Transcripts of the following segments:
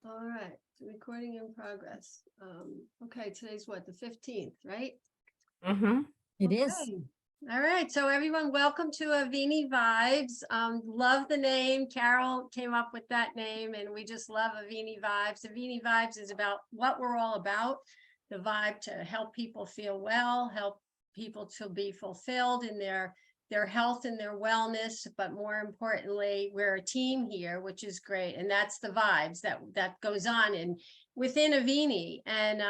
All right, recording in progress. Okay, today's what, the 15th, right? Mm-hmm. It is. Okay. All right, so everyone, welcome to Avini Vibes. Love the name. Carol came up with that name, and we just love Avini Vibes. Avini Vibes is about what we're all about, the vibe to help people feel well, help people to be fulfilled in their health and their wellness, but more importantly, we're a team here, which is great. And that's the vibes that goes on within Avini. And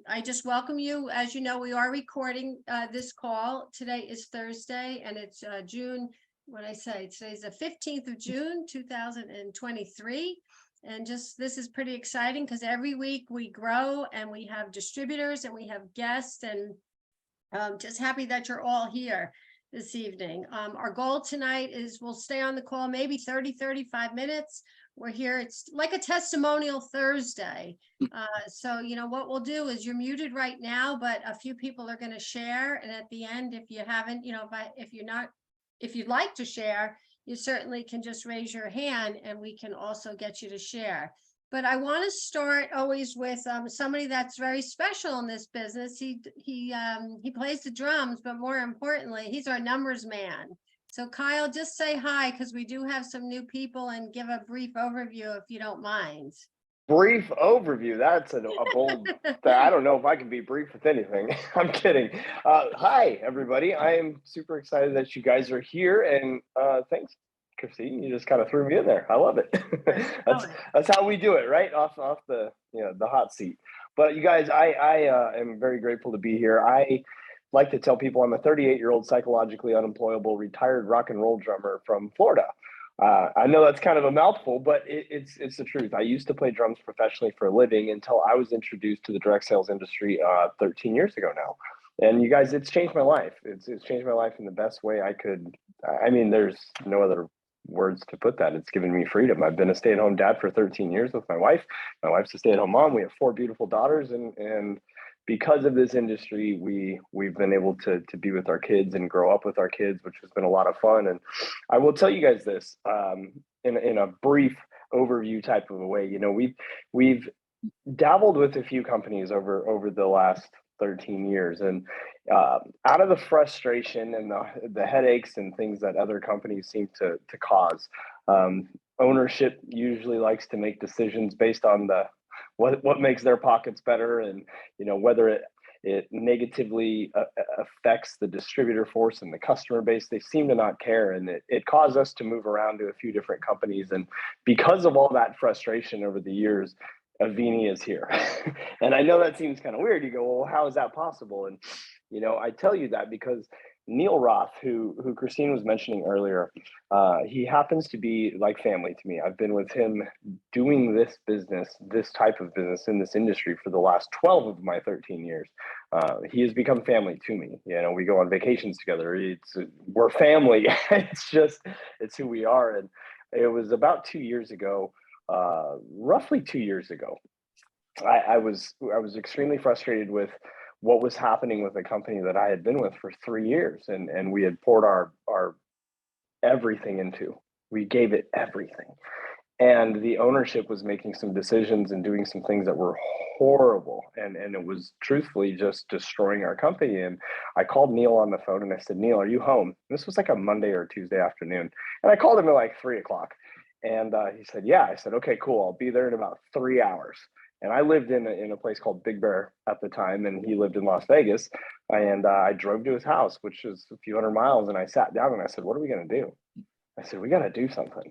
I just welcome you. As you know, we are recording this call. Today is Thursday, and it's June, what I say, today's the 15th of June, 2023. And just, this is pretty exciting because every week we grow and we have distributors and we have guests, and just happy that you're all here this evening. Our goal tonight is we'll stay on the call maybe 30-35 minutes. We're here, it's like a testimonial Thursday. So you know what we'll do is, you're muted right now, but a few people are going to share, and at the end, if you haven't, you know, if you'd like to share, you certainly can just raise your hand and we can also get you to share. But I want to start always with somebody that's very special in this business. He plays the drums, but more importantly, he's our numbers man. So Kyle, just say hi, because we do have some new people, and give a brief overview if you don't mind. Brief overview. That's a bold. I don't know if I can be brief with anything. I'm kidding. Hi, everybody. I am super excited that you guys are here, and thanks, Christine. You just kind of threw me in there. I love it. that's how we do it, right? Off the the hot seat. But you guys, I am very grateful to be here. I like to tell people I'm a 38-year-old psychologically unemployable retired rock and roll drummer from Florida. I know that's kind of a mouthful, but it's the truth. I used to play drums professionally for a living until I was introduced to the direct sales industry 13 years ago now. And you guys, it's changed my life. It's changed my life in the best way I could. I mean, there's no other words to put that. It's given me freedom. I've been a stay-at-home dad for 13 years with my wife. My wife's a stay-at-home mom. We have 4 beautiful daughters, and because of this industry, we've been able to be with our kids and grow up with our kids, which has been a lot of fun. And I will tell you guys this in a brief overview type of a way. You know, we've dabbled with a few companies over the last 13 years, and out of the frustration and the headaches and things that other companies seem to cause, ownership usually likes to make decisions based on what makes their pockets better, and you know, whether it negatively affects the distributor force and the customer base. They seem to not care, and it caused us to move around to a few different companies. And because of all that frustration over the years, Avini is here. And I know that seems kind of weird. You go, well, how is that possible? And you know, I tell you that because Neil Roth, who Christine was mentioning earlier, he happens to be like family to me. I've been with him doing this business, this type of business in this industry for the last 12 of my 13 years. He has become family to me. You know, we go on vacations together. We're family. It's who we are. And it was about 2 years ago, roughly 2 years ago, I was extremely frustrated with what was happening with a company that I had been with for 3 years, and we had poured our everything into. We gave it everything, and the ownership was making some decisions and doing some things that were horrible, and it was truthfully just destroying our company. And I called Neil on the phone and I said, Neil, are you home? This was like a Monday or Tuesday afternoon, and I called him at like 3 o'clock, and he said, yeah. I said, okay, cool, I'll be there in about 3 hours. And I lived in a place called Big Bear at the time, and he lived in Las Vegas. And I drove to his house, which is a few hundred miles, and I sat down and I said, what are we going to do? I said, we got to do something.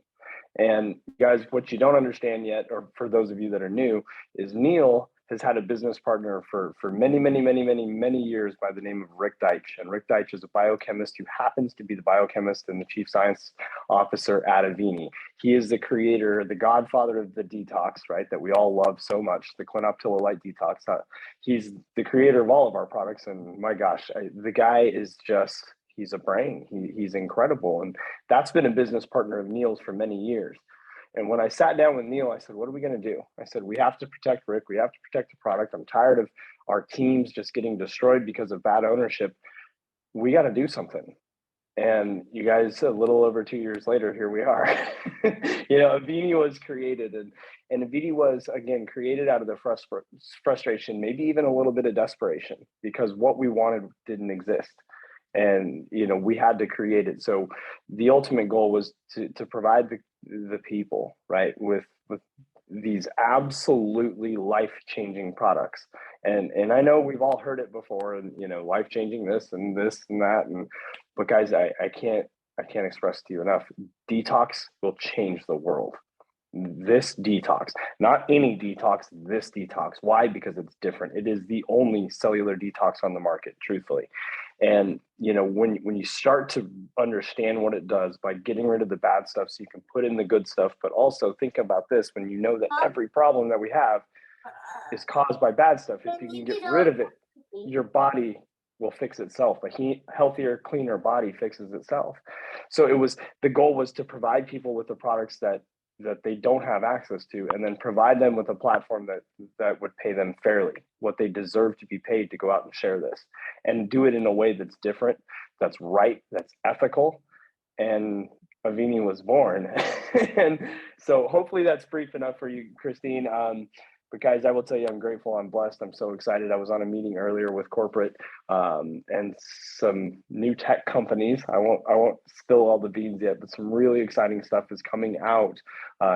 And guys, what you don't understand yet, or for those of you that are new, is Neil has had a business partner for many years by the name of Rick Deitch. And Rick Deitch is a biochemist who happens to be the biochemist and the chief science officer at Avini. He is the creator, the godfather of the detox, right, that we all love so much, the Clinoptilla Light Detox. He's the creator of all of our products. And my gosh, the guy is just, he's a brain. He's incredible. And that's been a business partner of Neil's for many years. And when I sat down with Neil, I said, what are we going to do? I said, we have to protect Rick. We have to protect the product. I'm tired of our teams just getting destroyed because of bad ownership. We got to do something. And you guys, a little over 2 years later, here we are. Avini was created, and Avini was again created out of the frustration, maybe even a little bit of desperation, because what we wanted didn't exist, and we had to create it. So the ultimate goal was to provide the people, right, with these absolutely life-changing products. And I know we've all heard it before, and life-changing this and that, but guys, I can't express to you enough. Detox will change the world. This detox, not any detox, this detox. Why? Because it's different. It is the only cellular detox on the market, truthfully. And when you start to understand what it does by getting rid of the bad stuff so you can put in the good stuff, but also think about this, when you know that every problem that we have is caused by bad stuff, if you can get rid of it, your body will fix itself. A healthier, cleaner body fixes itself. So the goal was to provide people with the products that they don't have access to, and then provide them with a platform that would pay them fairly, what they deserve to be paid to go out and share this, and do it in a way that's different, that's right, that's ethical. And Avini was born. And so hopefully that's brief enough for you, Christine. But guys, I will tell you, I'm grateful. I'm blessed. I'm so excited. I was on a meeting earlier with corporate and some new tech companies. I won't spill all the beans yet, but some really exciting stuff is coming out.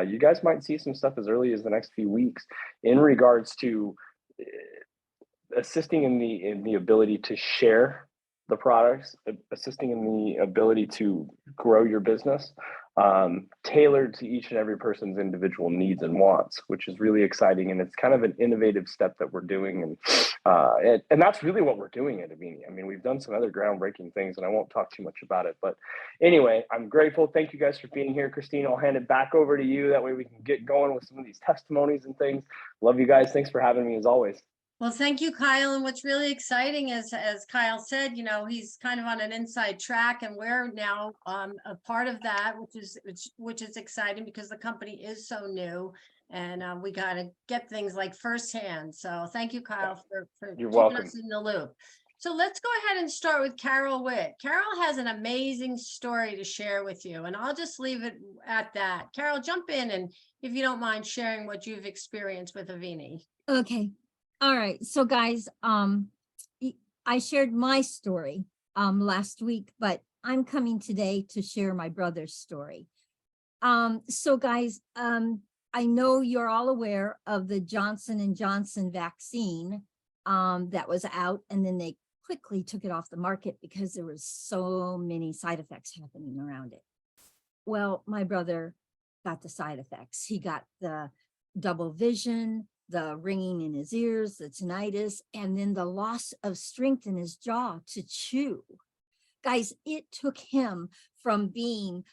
You guys might see some stuff as early as the next few weeks in regards to assisting in the ability to share the products, assisting in the ability to grow your business, tailored to each and every person's individual needs and wants, which is really exciting. And it's kind of an innovative step that we're doing. And that's really what we're doing at Avini. I mean, we've done some other groundbreaking things, and I won't talk too much about it. But anyway, I'm grateful. Thank you guys for being here. Christine, I'll hand it back over to you. That way we can get going with some of these testimonies and things. Love you guys. Thanks for having me as always. Well, thank you, Kyle. And what's really exciting is, as Kyle said, he's kind of on an inside track, and we're now a part of that, which is exciting because the company is so new, and we got to get things like firsthand. So thank you, Kyle, for You're keeping welcome. us in the loop. So let's go ahead and start with Carol Witt. Carol has an amazing story to share with you, and I'll just leave it at that. Carol, jump in, and if you don't mind sharing what you've experienced with Avini. Okay. All right. So guys, I shared my story last week, but I'm coming today to share my brother's story. So guys, I know you're all aware of the Johnson & Johnson vaccine that was out, and then they quickly took it off the market because there was so many side effects happening around it. Well, my brother got the side effects. He got the double vision, the ringing in his ears, the tinnitus, and then the loss of strength in his jaw to chew. Guys, it took him from being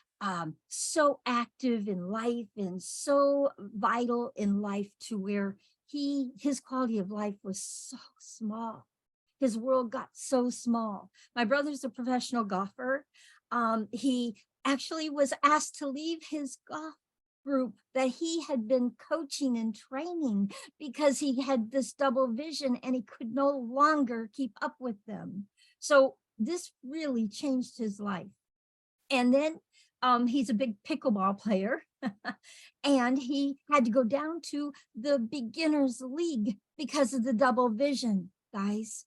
so active in life and so vital in life to where his quality of life was so small. His world got so small. My brother's a professional golfer. He actually was asked to leave his golf group that he had been coaching and training because he had this double vision and he could no longer keep up with them. So this really changed his life. And then he's a big pickleball player and he had to go down to the beginners league because of the double vision, guys.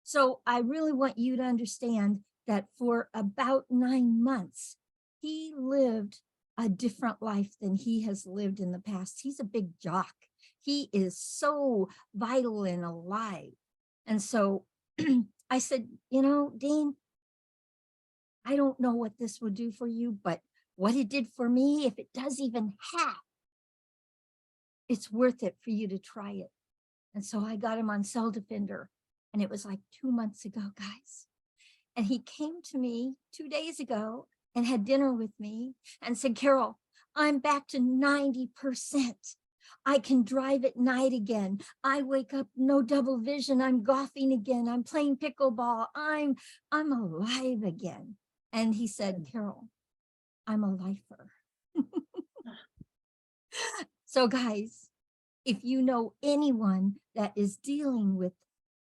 So I really want you to understand that for about 9 months, he lived a different life than he has lived in the past. He's a big jock. He is so vital and alive. And so I said, Dean, I don't know what this will do for you, but what it did for me, if it does even half, it's worth it for you to try it. And so I got him on Cell Defender, and it was like 2 months ago, guys. And he came to me 2 days ago and had dinner with me and said, Carol, I'm back to 90%. I can drive at night again. I wake up, no double vision. I'm golfing again. I'm playing pickleball. I'm alive again. And he said, Carol, I'm a lifer. So guys, if you know anyone that is dealing with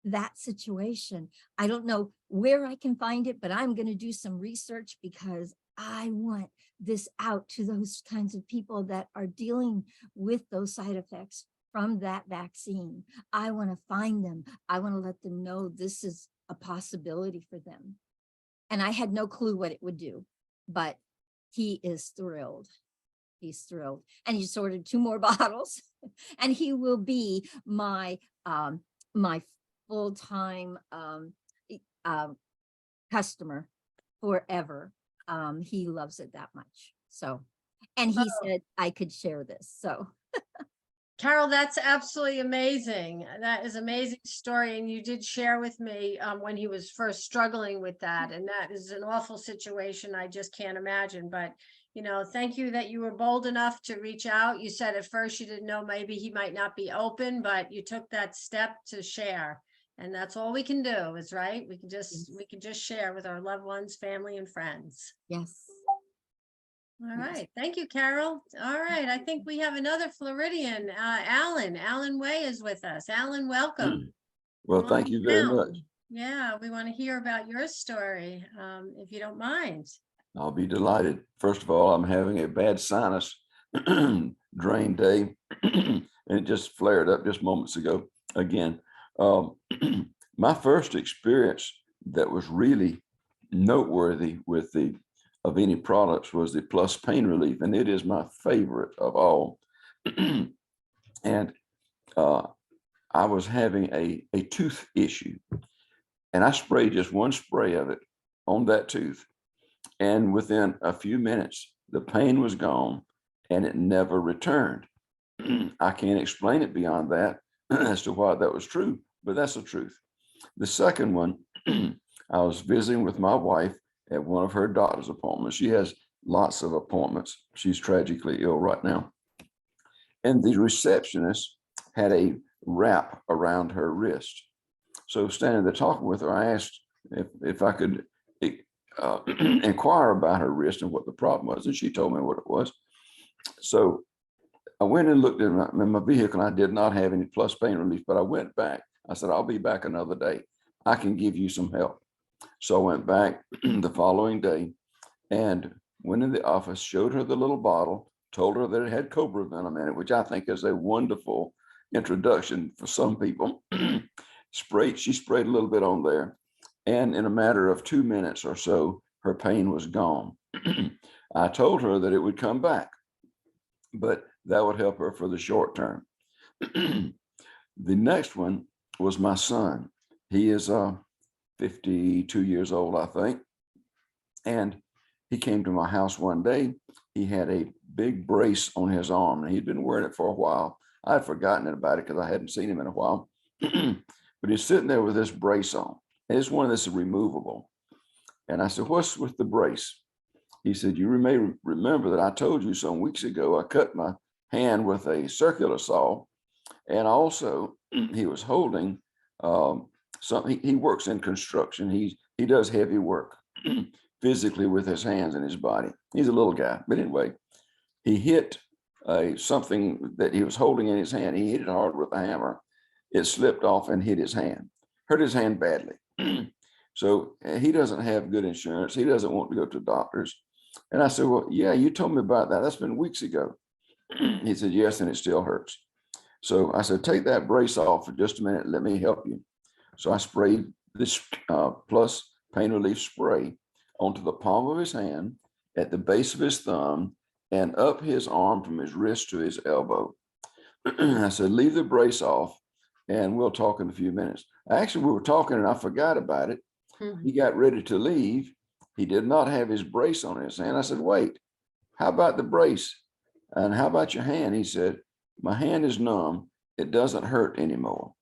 that situation. I don't know where I can find it, but I'm going to do some research because I want this out to those kinds of people that are dealing with those side effects from that vaccine. I want to find them. I want to let them know this is a possibility for them. And I had no clue what it would do, but he is thrilled. He's thrilled. And he just ordered 2 more bottles and he will be my my full-time customer forever. He loves it that much. So, and he said I could share this. So Carol, that's absolutely amazing. That is an amazing story. And you did share with me when he was first struggling with that. And that is an awful situation. I just can't imagine. But, you know, thank you that you were bold enough to reach out. You said at first you didn't know maybe he might not be open, but you took that step to share. And that's all we can do is right. We can just share with our loved ones, family, and friends. yes. All right. Thank you, Carol. All right. I think we have another Floridian, Alan. Alan Way is with us. Alan, welcome. Well, Come thank on you very down. much. Yeah, we want to hear about your story, if you don't mind. I'll be delighted. First of all, I'm having a bad sinus drain day, and it just flared up just moments ago again. My first experience that was really noteworthy with the Avini products was the Plus Pain Relief, and it is my favorite of all. And I was having a tooth issue, and I sprayed just one spray of it on that tooth. And within a few minutes, the pain was gone and it never returned. I can't explain it beyond that as to why that was true, but that's the truth. The second one, I was visiting with my wife at one of her doctor's appointments. She has lots of appointments. She's tragically ill right now. And the receptionist had a wrap around her wrist. So standing there talking with her, I asked if I could inquire about her wrist and what the problem was. And she told me what it was. So I went and looked in my vehicle, and I did not have any Plus Pain Relief, but I went back. I said, I'll be back another day. I can give you some help. So I went back the following day and went in the office, showed her the little bottle, told her that it had cobra venom in it, which I think is a wonderful introduction for some people. She sprayed a little bit on there. And in a matter of 2 minutes or so, her pain was gone. I told her that it would come back, but that would help her for the short term. The next one was my son. He is 52 years old, I think. And he came to my house one day. He had a big brace on his arm, and he'd been wearing it for a while. I'd forgotten about it because I hadn't seen him in a while. But he's sitting there with this brace on. And it's one that's removable. And I said, what's with the brace? He said, you may remember that I told you some weeks ago, I cut my hand with a circular saw. And also he was holding something. He works in construction. He does heavy work physically with his hands and his body. He's a little guy. But anyway, he hit something that he was holding in his hand. He hit it hard with a hammer. It slipped off and hit his hand, hurt his hand badly. So he doesn't have good insurance. He doesn't want to go to doctors. And I said, well, yeah, you told me about that. That's been weeks ago. He said, yes, and it still hurts. So I said, take that brace off for just a minute. Let me help you. So I sprayed this Plus Pain Relief spray onto the palm of his hand, at the base of his thumb, and up his arm from his wrist to his elbow. I said, leave the brace off and we'll talk in a few minutes. Actually, we were talking and I forgot about it. He got ready to leave. He did not have his brace on his hand. I said, wait, how about the brace? And how about your hand? He said, my hand is numb. It doesn't hurt anymore.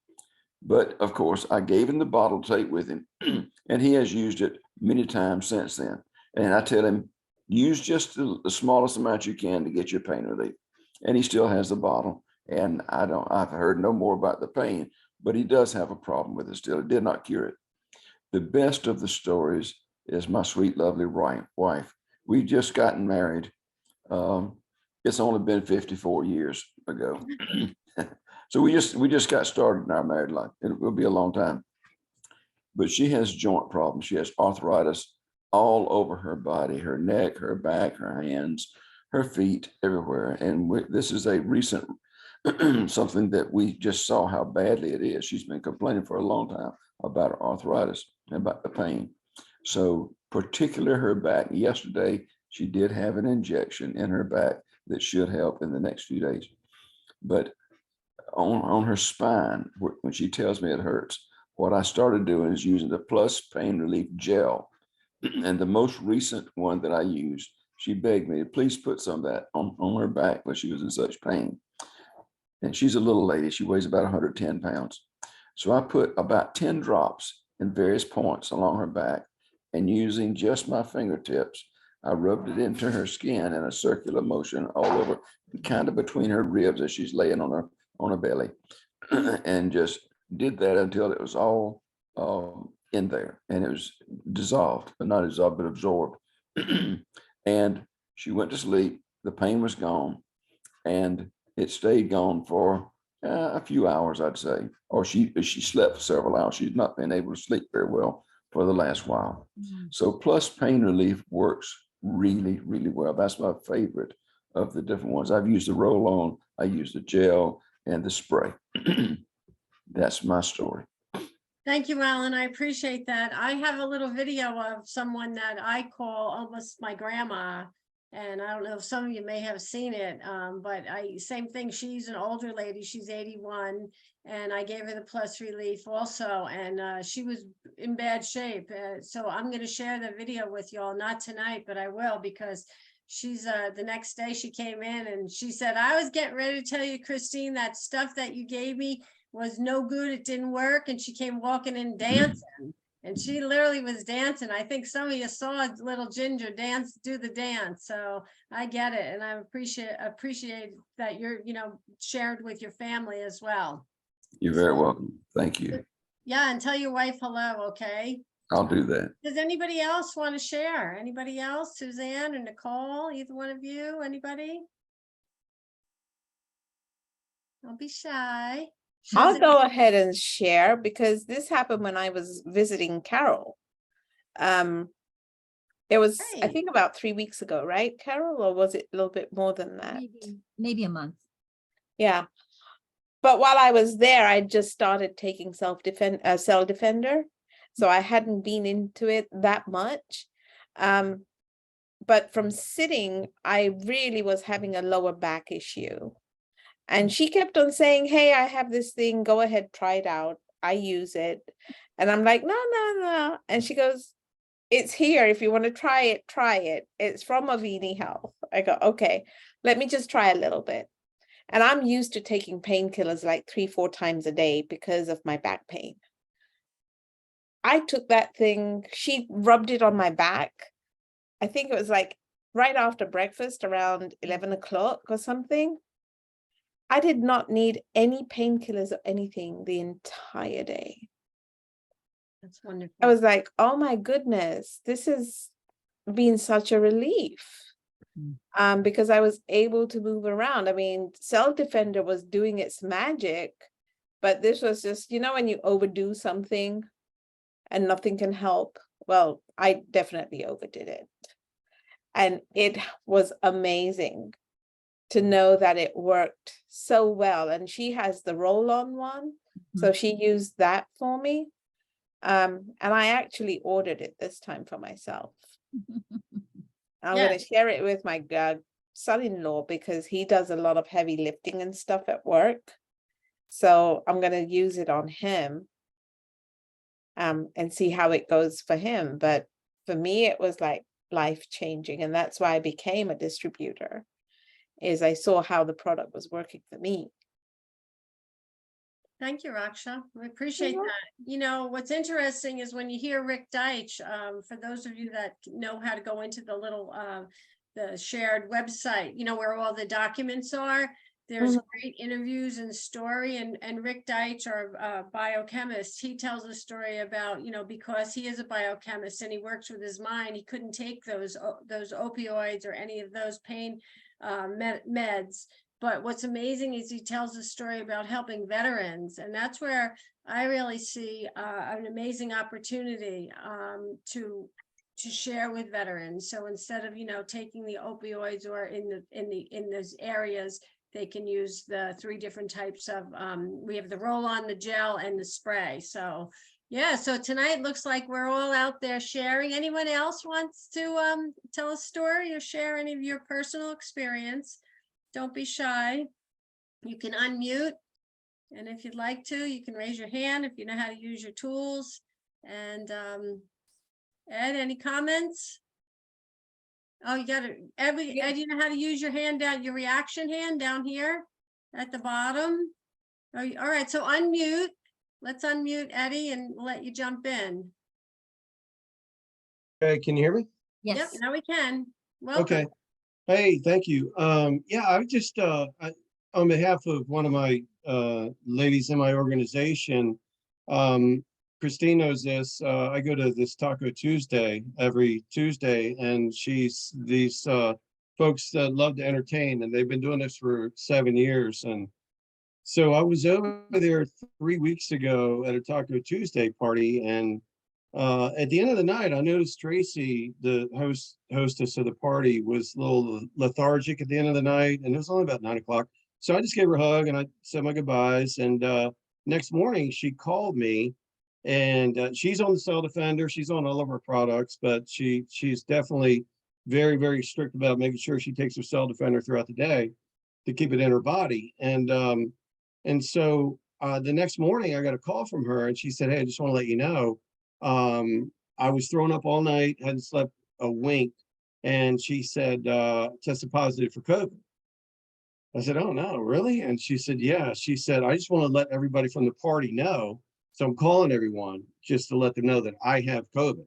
But of course, I gave him the bottle to take with him, and he has used it many times since then. And I tell him, use just the smallest amount you can to get your pain relief. And he still has the bottle. And I've heard no more about the pain, but he does have a problem with it still. It did not cure it. The best of the stories is my sweet, lovely wife. We just gotten married. It's only been 54 years ago. So we just got started in our married life. It will be a long time. but she has joint problems. She has arthritis all over her body, her neck, her back, her hands, her feet, everywhere. And this is a recent something that we just saw how badly it is. She's been complaining for a long time about her arthritis and about the pain. So particularly her back. Yesterday, she did have an injection in her back that should help in the next few days. But on her spine, when she tells me it hurts, what I started doing is using the Plus Pain Relief Gel. And the most recent one that I used, she begged me to please put some of that on her back when she was in such pain. And she's a little lady. She weighs about 110 pounds. So I put about 10 drops in various points along her back, and using just my fingertips, I rubbed it into her skin in a circular motion all over, kind of between her ribs as she's laying on her belly, and just did that until it was all in there, and it was dissolved, but not dissolved, but absorbed. And she went to sleep. The pain was gone, and it stayed gone for a few hours, I'd say, or she slept for several hours. She's not been able to sleep very well for the last while. So Plus Pain Relief works really, really well. That's my favorite of the different ones. I've used the roll-on, I use the gel and the spray. That's my story. Thank you, Alan. I appreciate that. I have a little video of someone that I call almost my grandma. And I don't know if some of you may have seen it, but same thing. She's an older lady. She's 81, and I gave her the Plus Relief also, and she was in bad shape. So I'm going to share the video with y'all, not tonight, but I will, because she's the next day she came in and she said, I was getting ready to tell you, Christine, that stuff that you gave me was no good. It didn't work. And she came walking in dancing. And she literally was dancing. I think some of you saw little Ginger do the dance. So I get it. And I appreciate that you're, shared with your family as well. You're very welcome. Thank you. Yeah. And tell your wife hello. Okay. I'll do that. Does anybody else want to share? Anybody else? Suzanne or Nicole? Either one of you? Anybody? Don't be shy. I'll go ahead and share because this happened when I was visiting Carol. It was, I think, about 3 weweeks ago, right, Carol? Or was it a little bit more than that? Maybe a month. Yeah. But while I was there, I just started taking Cell Defender. So I hadn't been into it that much. But from sitting, I really was having a lower back issue. And she kept on saying, hey, I have this thing, go ahead, try it out. I use it. And I'm like, no. And she goes, it's here. If you want to try it, try it. It's from Avini Health. I go, okay, let me just try a little bit. And I'm used to taking painkillers like 3-4 times a day because of my back pain. I took that thing, she rubbed it on my back. I think it was like right after breakfast around 11 o'clock or something. I did not need any painkillers or anything the entire day. That's wonderful. I was like, oh my goodness, this has been such a relief. Because I was able to move around. I mean, Cell Defender was doing its magic, but this was just, when you overdo something and nothing can help. Well, I definitely overdid it. And it was amazing to know that it worked so well. And she has the roll-on one. So she used that for me. And I actually ordered it this time for myself. I'm going to share it with my son-in-law because he does a lot of heavy lifting and stuff at work. So I'm going to use it on him and see how it goes for him. But for me, it was like life-changing. And that's why I became a distributor, is I saw how the product was working for me. Thank you, Raksha. We appreciate that. What's interesting is when you hear Rick Deitch, for those of you that know how to go into the little, the shared website, where all the documents are, there's great interviews and story. And Rick Deitch, our biochemist, he tells a story about, because he is a biochemist and he works with his mind, he couldn't take those opioids or any of those pain meds. but what's amazing is he tells a story about helping veterans, and that's where I really see an amazing opportunity to share with veterans. So instead of, taking the opioids or in those areas, they can use the 3 different types of, we have the roll-on, the gel, and the spray. So yeah, so tonight looks like we're all out there sharing. Anyone else wants to tell a story or share any of your personal experience? Don't be shy. You can unmute. And if you'd like to, you can raise your hand if you know how to use your tools. And Ed, any comments? Oh, you got it. Ed, you know how to use your hand down, your reaction hand down here at the bottom? Oh, all right, so unmute. Let's unmute Eddie and let you jump in. Okay, can you hear me? Yep, Yes. now we can. Welcome. Okay. Hey, thank you. Yeah, I just on behalf of one of my ladies in my organization, Christine knows this. I go to this Taco Tuesday every Tuesday, and she's these folks that love to entertain, and they've been doing this for 7 years. And so I was over there 3 weeks ago at a Taco Tuesday party, and at the end of the night, I noticed Tracy, the hostess of the party, was a little lethargic at the end of the night, and it was only about 9 o'clock. So I just gave her a hug and I said my goodbyes. And next morning, she called me, and she's on the Cell Defender. She's on all of her products, but she's definitely very, very strict about making sure she takes her Cell Defender throughout the day to keep it in her body. And so the next morning, I got a call from her, and she said, "Hey, I just want to let you know, I was thrown up all night, hadn't slept a wink." And she said, tested positive for COVID. I said, "Oh no, really?" And she said, "Yeah." She said, "I just want to let everybody from the party know. So I'm calling everyone just to let them know that I have COVID."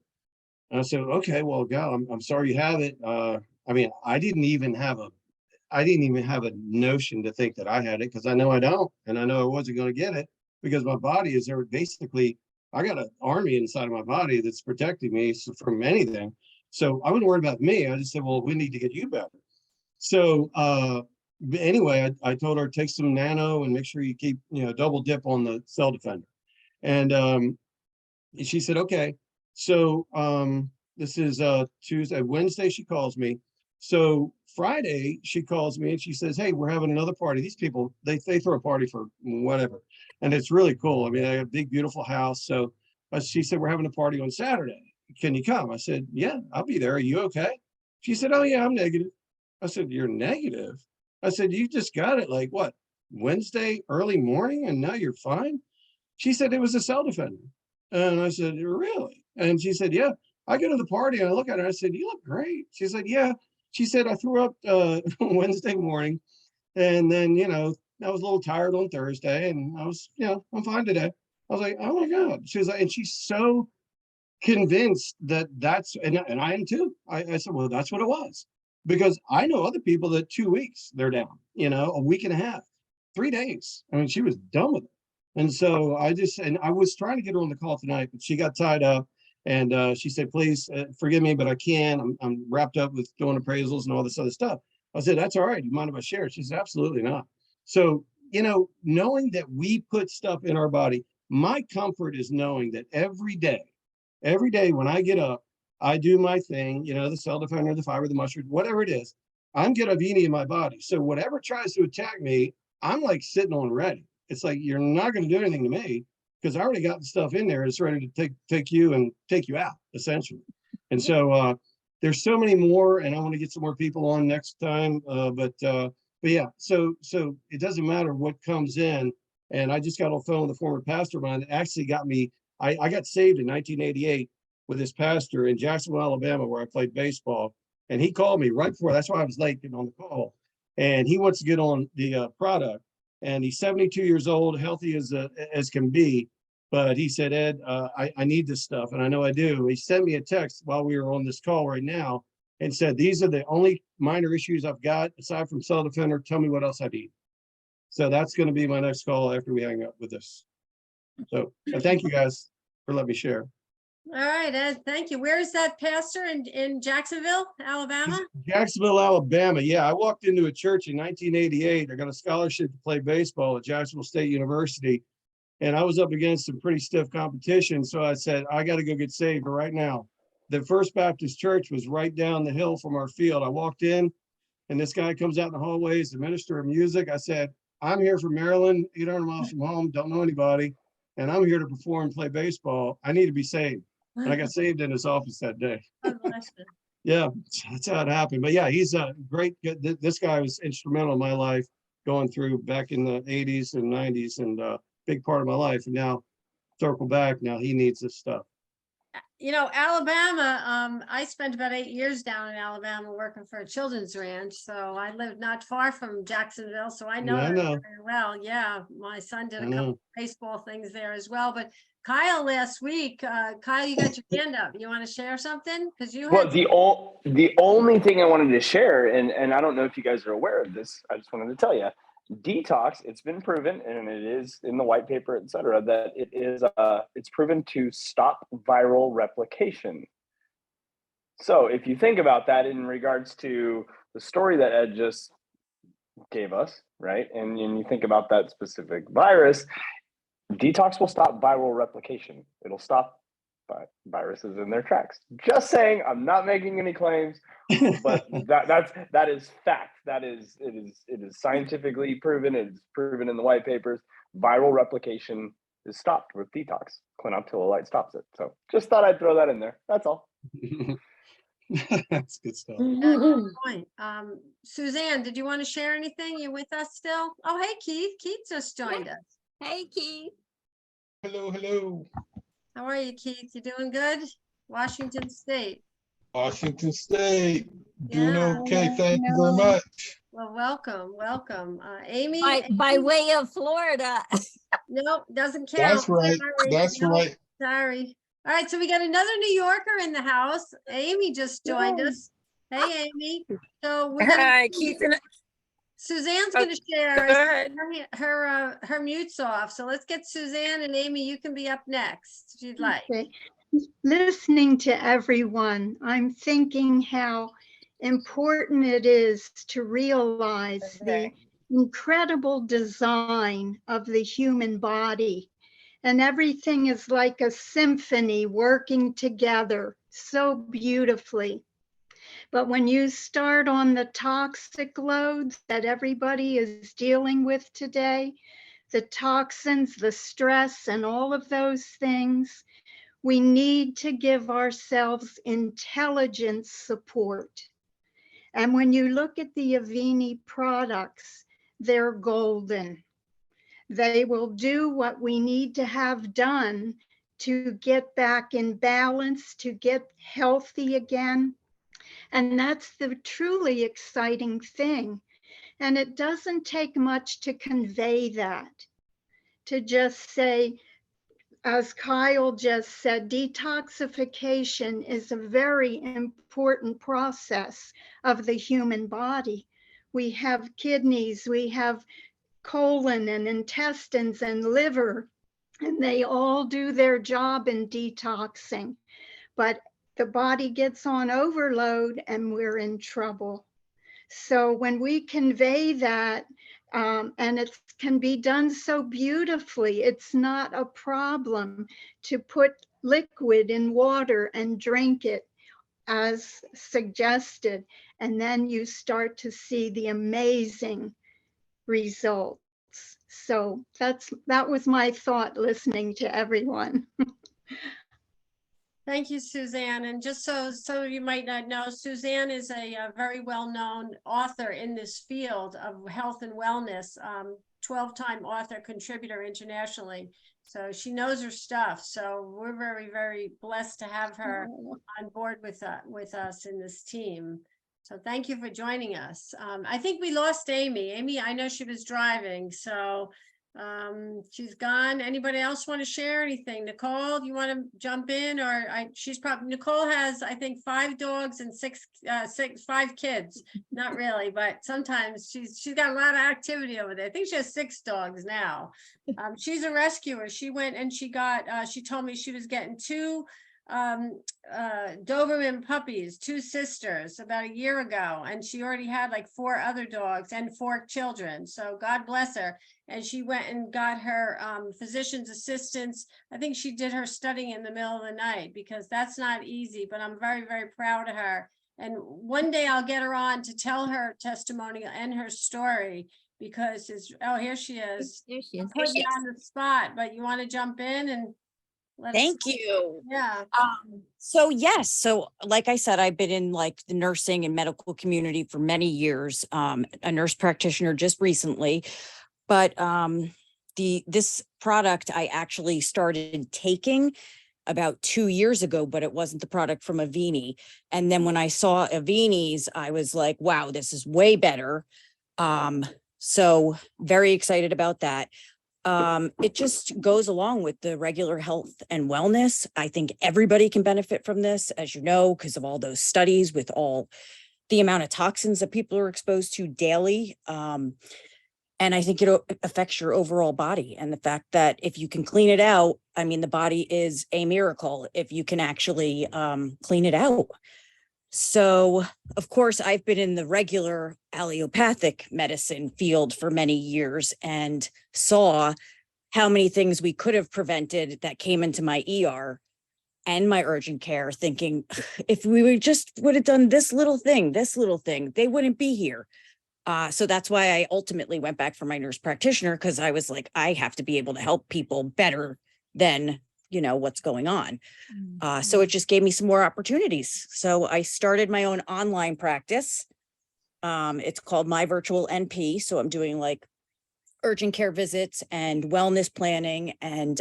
And I said, "Okay, well, God, I'm sorry you have it." I mean, I didn't even have a notion to think that I had it, because I know I don't, and I know I wasn't going to get it, because my body is there. Basically, I got an army inside of my body that's protecting me from anything. So I wasn't worried about me. I just said, "Well, we need to get you better." So anyway, I told her, take some nano and make sure you keep, double dip on the Cell Defender. And she said, "Okay." So this is Tuesday. Wednesday, she calls me. So Friday, she calls me and she says, "Hey, we're having another party." These people, they throw a party for whatever. And it's really cool. I mean, I have a big, beautiful house. So she said, "We're having a party on Saturday. Can you come?" I said, "Yeah, I'll be there. Are you okay?" She said, "Oh yeah, I'm negative." I said, "You're negative?" I said, "You just got it like what, Wednesday early morning, and now you're fine?" She said, "It was a Cell Defender." And I said, "Really?" And she said, "Yeah." I go to the party and I look at her. I said, "You look great." She said, "Yeah." She said, "I threw up Wednesday morning, and then, I was a little tired on Thursday, and I was, I'm fine today." I was like, "Oh my God." She was like, and she's so convinced that and I am too. I said, "Well, that's what it was." Because I know other people that 2 weeks they're down, a week and a half, 3 days. I mean, she was done with it. And so and I was trying to get her on the call tonight, but she got tied up. And she said, "Please forgive me, but I can't. I'm wrapped up with doing appraisals and all this other stuff." I said, "That's all right. You mind if I share?" She said, "Absolutely not." So, knowing that we put stuff in our body, my comfort is knowing that every day when I get up, I do my thing, the Cell Defender, the fiber, the mustard, whatever it is, I'm get Avini in my body. So whatever tries to attack me, I'm like sitting on ready. It's like, you're not going to do anything to me, because I already got the stuff in there. It's ready to take you and take you out, essentially. And so there's so many more, and I want to get some more people on next time. But yeah, so it doesn't matter what comes in. And I just got on the phone with a former pastor of mine that actually got me. I got saved in 1988 with this pastor in Jacksonville, Alabama, where I played baseball. And he called me right before. That's why I was late getting on the call. And he wants to get on the product. And he's 72 years old, healthy as can be. But he said, "Ed, I need this stuff." And I know I do. He sent me a text while we were on this call right now and said, "These are the only minor issues I've got aside from Cell Defender. Tell me what else I need." So that's going to be my next call after we hang up with this. So thank you guys for letting me share. All right, Ed, thank you. Where is that pastor in Jacksonville, Alabama? Jacksonville, Alabama. Yeah, I walked into a church in 1988. I got a scholarship to play baseball at Jacksonville State University. And I was up against some pretty stiff competition. So I said, I got to go get saved right now. The First Baptist Church was right down the hill from our field. I walked in and this guy comes out in the hallways, the minister of music. I said, I'm here from Maryland, 800 miles from home, don't know anybody. And I'm here to perform and play baseball. I need to be saved. And I got saved in his office that day. Oh, bless you. Yeah, that's how it happened. But yeah, he's a great, this guy was instrumental in my life going through back in the 80s and 90s and big part of my life. And now circle back, now he needs this stuff. You know, Alabama, I spent about 8 years down in Alabama working for a children's ranch. So I lived not far from Jacksonville. So I know Yeah, I it know. very well. Yeah, my son did I a couple know. of baseball things there as well. But Kyle, last week, Kyle, you got your hand up. You want to share something? Because you Well, had the only thing I wanted to share, and I don't know if you guys are aware of this, I just wanted to tell you, detox, it's been proven, and it is in the white paper, et cetera, that it's proven to stop viral replication. So if you think about that in regards to the story that Ed just gave us, right? And you think about that specific virus, detox will stop viral replication. It'll stop viruses in their tracks. Just saying, I'm not making any claims, but that is fact. It is scientifically proven. It is proven in the white papers. Viral replication is stopped with detox. Clinoptilolite stops it. So just thought I'd throw that in there. That's all. That's good stuff. good point. Suzanne, did you want to share anything? You with us still? Oh, hey, Keith. Keith just joined us. Hey, Keith. Hello, hello. How are you, Keith? You doing good? Washington State. Washington State, doing Yeah. okay. Thank you very much. Well, welcome. Amy? By way of Florida. Nope, doesn't count. That's right. Sorry. That's Nope, right. sorry. All right, so we got another New Yorker in the house. Amy just joined us. Hey, Amy. So we're gonna, Hi, Keith. Suzanne's Oh, gonna share. go I see ahead. her mute's off. So let's get Suzanne, and Amy, you can be up next if you'd like. Okay. Listening to everyone, I'm thinking how important it is to realize the incredible design of the human body. And everything is like a symphony working together so beautifully. But when you start on the toxic loads that everybody is dealing with today, the toxins, the stress, and all of those things, we need to give ourselves intelligent support. And when you look at the Avini products, they're golden. They will do what we need to have done to get back in balance, to get healthy again. And that's the truly exciting thing. And it doesn't take much to convey that, to just say, as Kyle just said, detoxification is a very important process of the human body. We have kidneys, we have colon and intestines and liver, and they all do their job in detoxing. But the body gets on overload and we're in trouble. So when we convey that, and it can be done so beautifully, it's not a problem to put liquid in water and drink it as suggested. And then you start to see the amazing results. So that was my thought listening to everyone. Thank you, Suzanne. And just so some of you might not know, Suzanne is a very well-known author in this field of health and wellness, 12-time author contributor internationally. So she knows her stuff. So we're very, very blessed to have her on board with us in this team. So thank you for joining us. I think we lost Amy. Amy, I know she was driving, so she's gone. Anybody else want to share anything? Nicole, you want to jump in? Or she's probably, Nicole has, I think, 5 dogs and 5 kids. Not really, but sometimes she's got a lot of activity over there. I think she has 6 dogs now. She's a rescuer. She went and she got, she told me she was getting 2 Doberman puppies, 2 sisters about a year ago, and she already had like 4 other dogs and 4 children. So God bless her. And she went and got her physician's assistants. I think she did her studying in the middle of the night, because that's not easy, but I'm very, very proud of her. And one day I'll get her on to tell her testimony and her story, because it's, oh, here she is. There she I'm is. putting you on the spot, but you want to jump in and let us, Thank you. yeah. So yes, so like I said, I've been in like the nursing and medical community for many years, a nurse practitioner just recently. But this product I actually started taking about 2 years ago, but it wasn't the product from Avini. And then when I saw Avini's, I was like, wow, this is way better. So very excited about that. It just goes along with the regular health and wellness. I think everybody can benefit from this, as you know, because of all those studies with all the amount of toxins that people are exposed to daily. And I think it affects your overall body, and the fact that if you can clean it out, I mean, the body is a miracle if you can actually clean it out. So, of course, I've been in the regular allopathic medicine field for many years and saw how many things we could have prevented that came into my ER and my urgent care, thinking if we would have done this little thing, they wouldn't be here. So that's why I ultimately went back for my nurse practitioner, because I was like, I have to be able to help people better than, what's going on. So it just gave me some more opportunities. So I started my own online practice. It's called My Virtual NP. So I'm doing like urgent care visits and wellness planning. And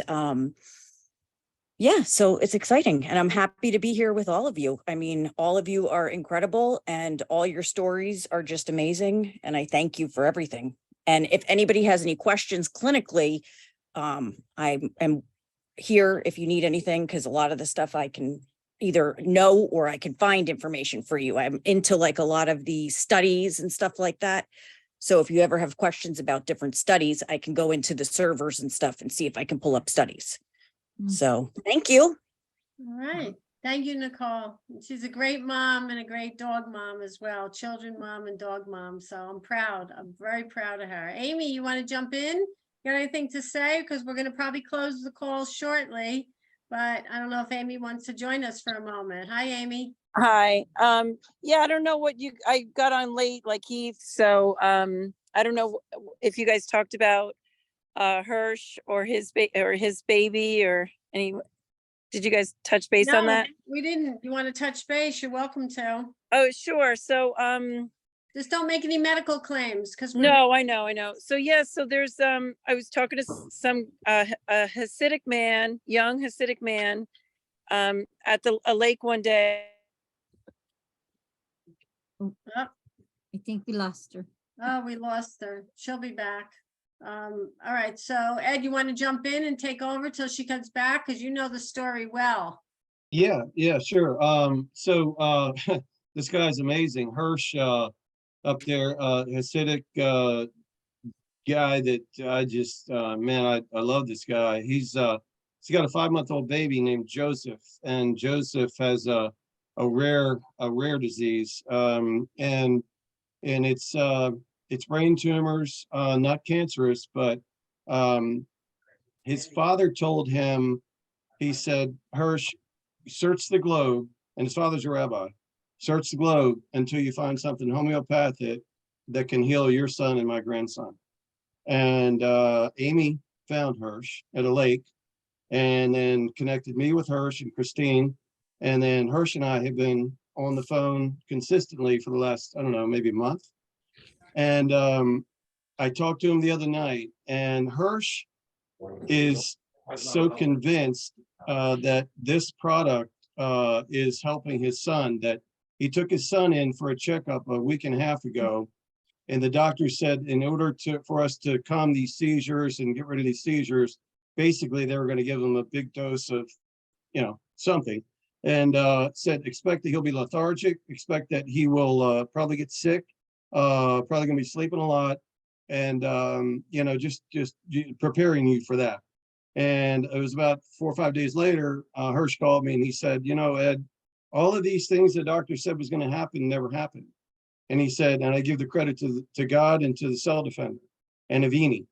yeah, so it's exciting. And I'm happy to be here with all of you. I mean, all of you are incredible and all your stories are just amazing. And I thank you for everything. And if anybody has any questions clinically, I am here if you need anything, because a lot of the stuff I can either know or I can find information for you. I'm into like a lot of the studies and stuff like that. So if you ever have questions about different studies, I can go into the servers and stuff and see if I can pull up studies. So thank you. All right. Thank you, Nicole. She's a great mom and a great dog mom as well. Children mom and dog mom. So I'm proud. I'm very proud of her. Amy, you want to jump in? You got anything to say? Because we're going to probably close the call shortly, but I don't know if Amy wants to join us for a moment. Hi, Amy. Hi. Yeah, I don't know I got on late like Heath. So I don't know if you guys talked about Hirsch or his baby or any. Did you guys touch base on that? We didn't. You want to touch base? You're welcome to. Oh, sure. So just don't make any medical claims, because no, I know. So yeah, so there's I was talking to some a Hasidic man, young Hasidic man, at a lake one day. I think we lost her. Oh, we lost her. She'll be back. All right. So Ed, you want to jump in and take over till she comes back? Because you know the story well. Yeah, sure. So this guy's amazing. Hirsch up there, Hasidic guy that I just man, I love this guy. He's got a 5-month-old baby named Joseph, and Joseph has a rare disease, and it's brain tumors, not cancerous, but his father told him, he said, Hirsch, search the globe, and his father's a rabbi, search the globe until you find something homeopathic that can heal your son and my grandson. And Amy found Hirsch at a lake and then connected me with Hirsch and Christine. And then Hirsch and I have been on the phone consistently for the last, I don't know, maybe a month. And I talked to him the other night, and Hirsch is so convinced that this product is helping his son, that he took his son in for a checkup a week and a half ago. And the doctor said, in order for us to calm these seizures and get rid of these seizures, basically they were going to give him a big dose of, something. And said, expect that he'll be lethargic, expect that he will probably get sick, probably going to be sleeping a lot. And, just preparing you for that. And it was about 4 or 5 days later, Hirsch called me and he said, you know, Ed, all of these things the doctor said was going to happen never happened. And he said, and I give the credit to God and to the Cell Defender and Avini.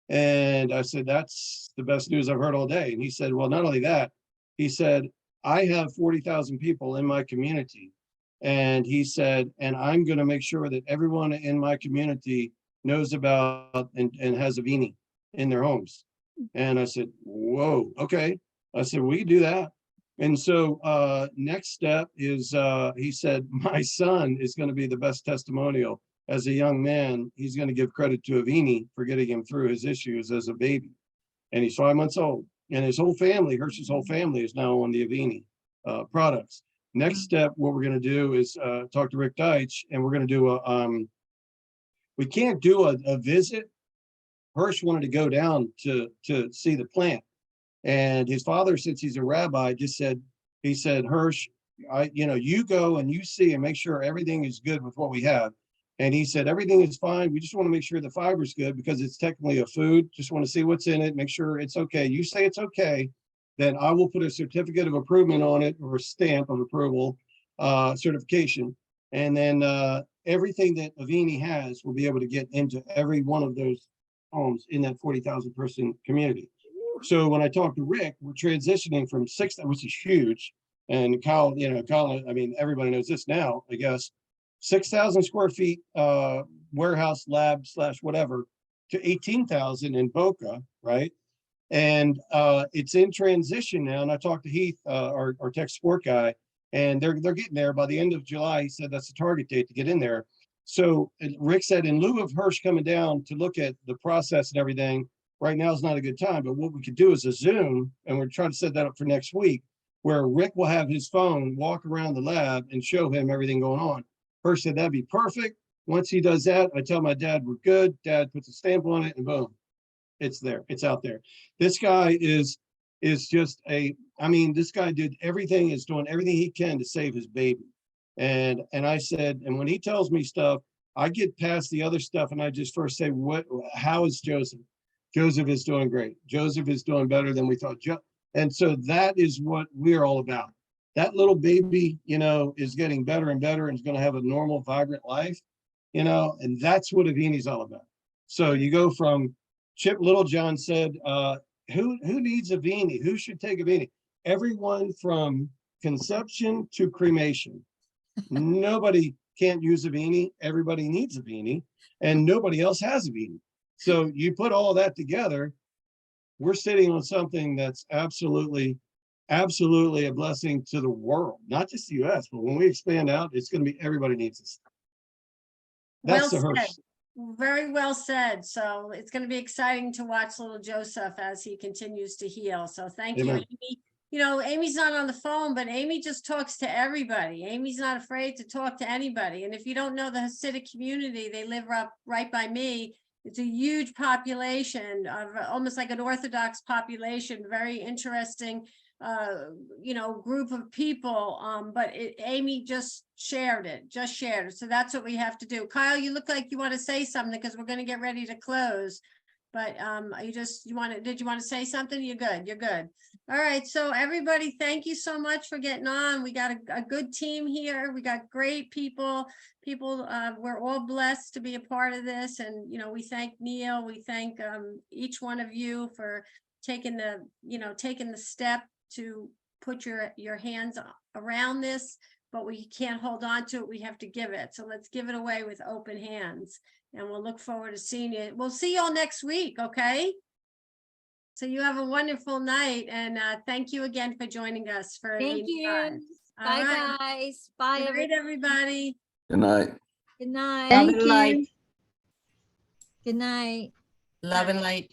And I said, that's the best news I've heard all day. And he said, well, not only that, he said, I have 40,000 people in my community. And he said, and I'm going to make sure that everyone in my community knows about and has Avini in their homes. And I said, whoa, okay. I said, we can do that. And so next step is, he said, my son is going to be the best testimonial. As a young man, he's going to give credit to Avini for getting him through his issues as a baby. And he's 5 months old. And his whole family, Hirsch's whole family, is now on the Avini products. Next step, what we're going to do is talk to Rick Deitch, and we're going to do we can't do a visit. Hirsch wanted to go down to see the plant. And his father, since he's a rabbi, just said, he said, Hirsch, you go and you see and make sure everything is good with what we have. And he said, everything is fine. We just want to make sure the fiber's good because it's technically a food. Just want to see what's in it, make sure it's okay. You say it's okay, then I will put a certificate of approval on it, or a stamp of approval, certification. And then everything that Avini has will be able to get into every one of those homes in that 40,000 person community. So when I talked to Rick, we're transitioning from 6, which is huge. And Kyle, I mean, everybody knows this now, I guess, 6,000 square feet warehouse lab / whatever to 18,000 in Boca, right? And it's in transition now. And I talked to Heath, our tech support guy, and they're getting there by the end of July. He said that's the target date to get in there. So Rick said, in lieu of Hirsch coming down to look at the process and everything, right now is not a good time. But what we could do is a Zoom, and we're trying to set that up for next week, where Rick will have his phone walk around the lab and show him everything going on. Hirsch said that'd be perfect. Once he does that, I tell my dad we're good. Dad puts a stamp on it, and boom, it's there. It's out there. This guy is just this guy did everything, is doing everything he can to save his baby. And I said, and when he tells me stuff, I get past the other stuff and I just first say, how is Joseph? Joseph is doing great. Joseph is doing better than we thought. And so that is what we're all about. That little baby, is getting better and better and is going to have a normal, vibrant life, and that's what Avini's all about. So you go from Chip Littlejohn said, who needs Avini? Who should take Avini? Everyone from conception to cremation. Nobody can't use Avini. Everybody needs Avini, and nobody else has Avini. So you put all that together, we're sitting on something that's absolutely a blessing to the world, not just the US, but when we expand out, it's going to be everybody needs this. That's the Hirsch. Very well said. So it's going to be exciting to watch little Joseph as he continues to heal. So thank you, Amen. Amy. Amy's not on the phone, but Amy just talks to everybody. Amy's not afraid to talk to anybody. And if you don't know the Hasidic community, they live right by me. It's a huge population of almost like an Orthodox population, very interesting, group of people. But Amy just shared it. So that's what we have to do. Kyle, you look like you want to say something because we're going to get ready to close. But did you want to say something? You're good. All right. So everybody, thank you so much for getting on. We got a good team here. We got great people. We're all blessed to be a part of this. And, we thank Neil. We thank each one of you for taking the step to put your hands around this, but we can't hold on to it. We have to give it. So let's give it away with open hands. And we'll look forward to seeing you. We'll see you all next week, okay? So you have a wonderful night, and thank you again for joining us for Thank you. Bye, guys. Bye, Good night, everybody. Good night. Good night. Thank you. Good night. Love and light.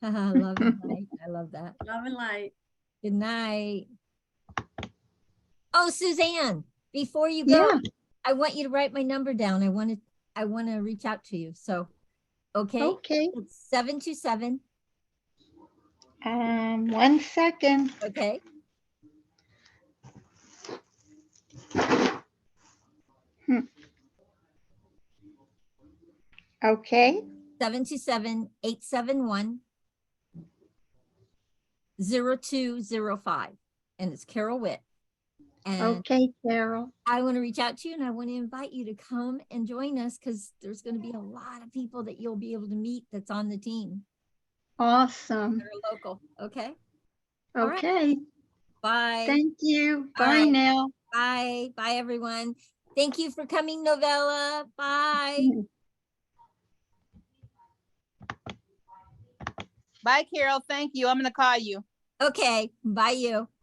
Love and light. I love that. Love and light. Good night. Oh, Suzanne, before you go, Yeah. I want you to write my number down. I want to reach out to you. So, okay. Okay. It's 727. 1 second. Okay. Okay. 727-871 0205. And it's Carol Witt. And Okay, Carol. I want to reach out to you and I want to invite you to come and join us because there's going to be a lot of people that you'll be able to meet that's on the team Awesome. that are local. Okay. All right. Okay. Bye. Thank you. All Bye right. now. Bye. Bye, everyone. Thank you for coming, Novella. Bye. Bye, Carol. Thank you. I'm going to call you. Okay. Bye, you.